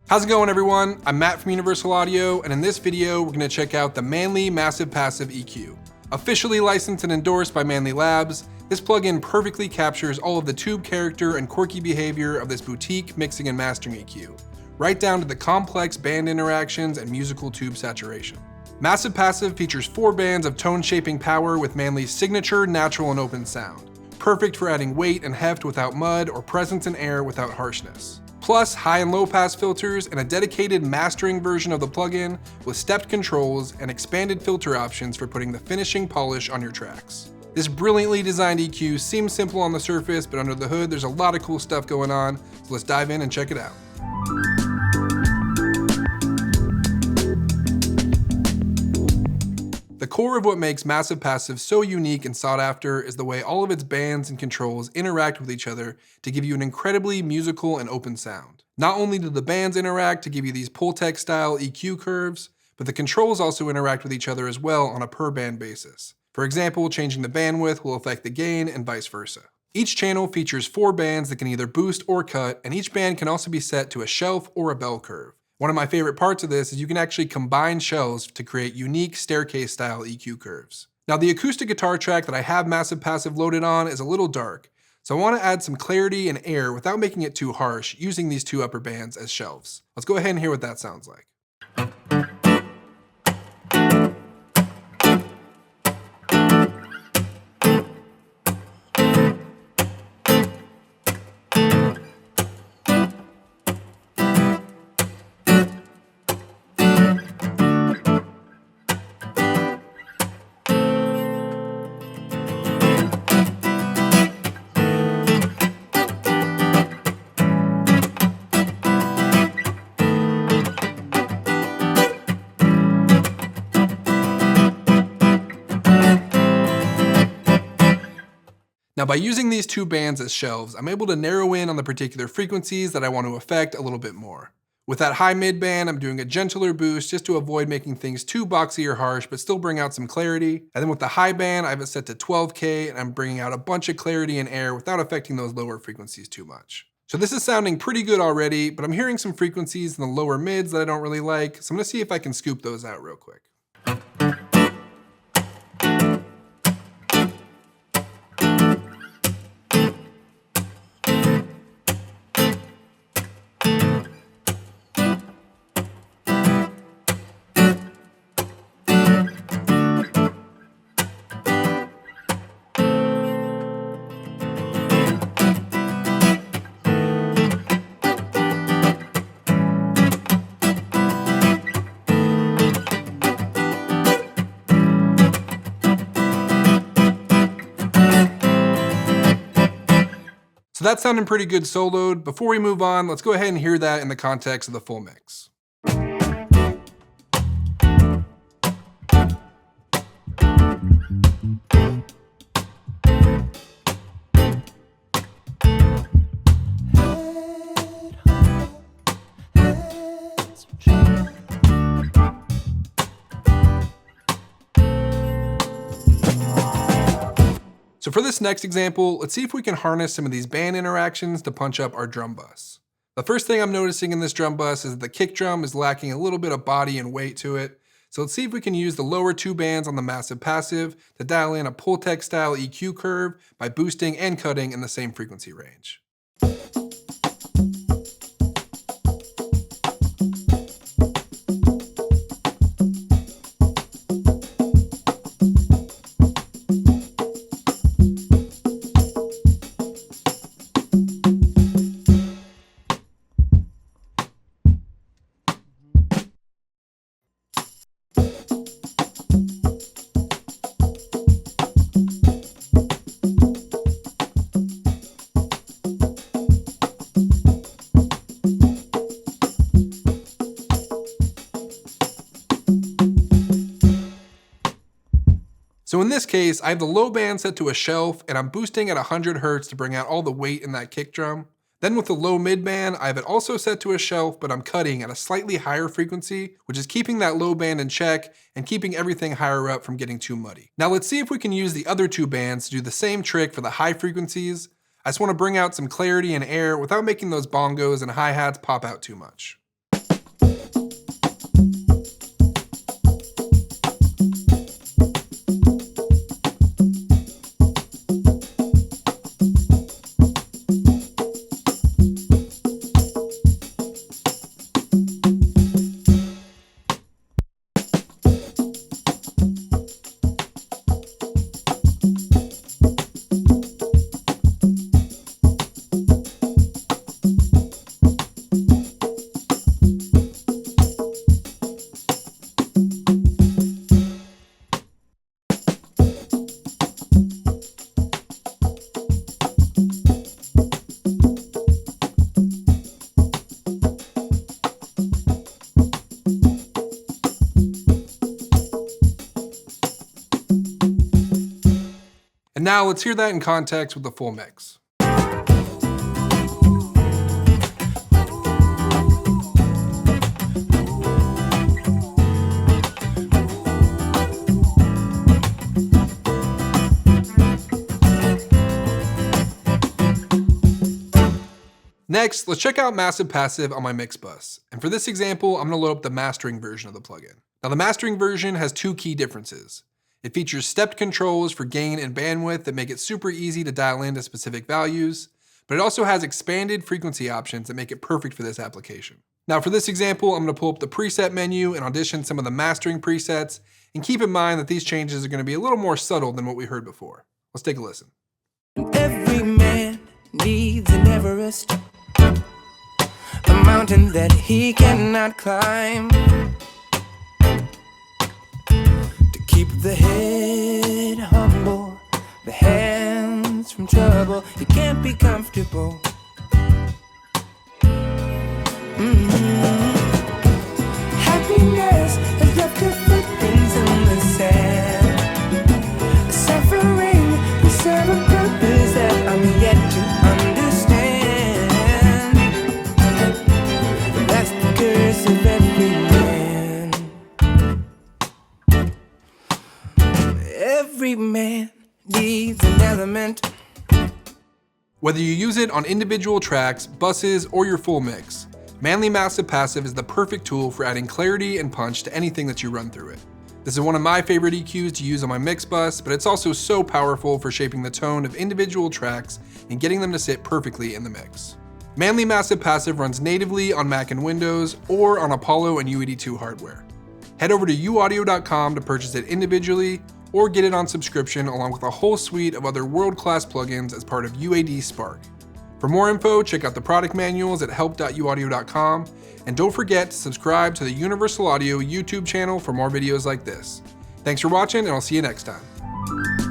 How's it going, everyone? I'm Matt from Universal Audio, and in this video, we're going to check out the Manley Massive Passive EQ. Officially licensed and endorsed by Manley Labs, this plugin perfectly captures all of the tube character and quirky behavior of this boutique mixing and mastering EQ, right down to the complex band interactions and musical tube saturation. Massive Passive features 4 bands of tone-shaping power with Manley's signature natural and open sound, perfect for adding weight and heft without mud or presence and air without harshness. Plus high and low pass filters and a dedicated mastering version of the plugin with stepped controls and expanded filter options for putting the finishing polish on your tracks. This brilliantly designed EQ seems simple on the surface, but under the hood there's a lot of cool stuff going on, so let's dive in and check it out. The core of what makes Massive Passive so unique and sought after is the way all of its bands and controls interact with each other to give you an incredibly musical and open sound. Not only do the bands interact to give you these Pultec style EQ curves, but the controls also interact with each other as well on a per band basis. For example, changing the bandwidth will affect the gain and vice versa. Each channel features 4 bands that can either boost or cut, and each band can also be set to a shelf or a bell curve. One of my favorite parts of this is you can actually combine shelves to create unique staircase style EQ curves. Now the acoustic guitar track that I have Massive Passive loaded on is a little dark, so I want to add some clarity and air without making it too harsh using these 2 upper bands as shelves. Let's go ahead and hear what that sounds like. Now by using these 2 bands as shelves, I'm able to narrow in on the particular frequencies that I want to affect a little bit more. With that high mid band, I'm doing a gentler boost just to avoid making things too boxy or harsh, but still bring out some clarity. And then with the high band, I have it set to 12K, and I'm bringing out a bunch of clarity and air without affecting those lower frequencies too much. So this is sounding pretty good already, but I'm hearing some frequencies in the lower mids that I don't really like, so I'm gonna see if I can scoop those out real quick. So that's sounding pretty good soloed. Before we move on, let's go ahead and hear that in the context of the full mix. So for this next example, let's see if we can harness some of these band interactions to punch up our drum bus. The first thing I'm noticing in this drum bus is that the kick drum is lacking a little bit of body and weight to it. So let's see if we can use the lower 2 bands on the Massive Passive to dial in a Pultec style EQ curve by boosting and cutting in the same frequency range. So in this case, I have the low band set to a shelf and I'm boosting at 100 Hz to bring out all the weight in that kick drum. Then with the low mid band, I have it also set to a shelf, but I'm cutting at a slightly higher frequency, which is keeping that low band in check and keeping everything higher up from getting too muddy. Now let's see if we can use the other 2 bands to do the same trick for the high frequencies. I just want to bring out some clarity and air without making those bongos and hi-hats pop out too much. And now let's hear that in context with the full mix. Next, let's check out Massive Passive on my mix bus. And for this example, I'm going to load up the mastering version of the plugin. Now the mastering version has two key differences. It features stepped controls for gain and bandwidth that make it super easy to dial into specific values, but it also has expanded frequency options that make it perfect for this application. Now for this example, I'm going to pull up the preset menu and audition some of the mastering presets, and keep in mind that these changes are going to be a little more subtle than what we heard before. Let's take a listen. Every man needs an Everest, a mountain that he cannot climb. Keep the head humble, the hands from trouble. You can't be comfortable. Happiness has left her footprints in the sand. Suffering will serve a purpose that I'm yet to understand. That's the curse of every man. Every man needs an element. Whether you use it on individual tracks, buses, or your full mix, Manley Massive Passive is the perfect tool for adding clarity and punch to anything that you run through it. This is one of my favorite EQs to use on my mix bus, but it's also so powerful for shaping the tone of individual tracks and getting them to sit perfectly in the mix. Manley Massive Passive runs natively on Mac and Windows or on Apollo and UAD 2 hardware. Head over to uaudio.com to purchase it individually, or get it on subscription along with a whole suite of other world-class plugins as part of UAD Spark. For more info, check out the product manuals at help.uaudio.com, and don't forget to subscribe to the Universal Audio YouTube channel for more videos like this. Thanks for watching, and I'll see you next time.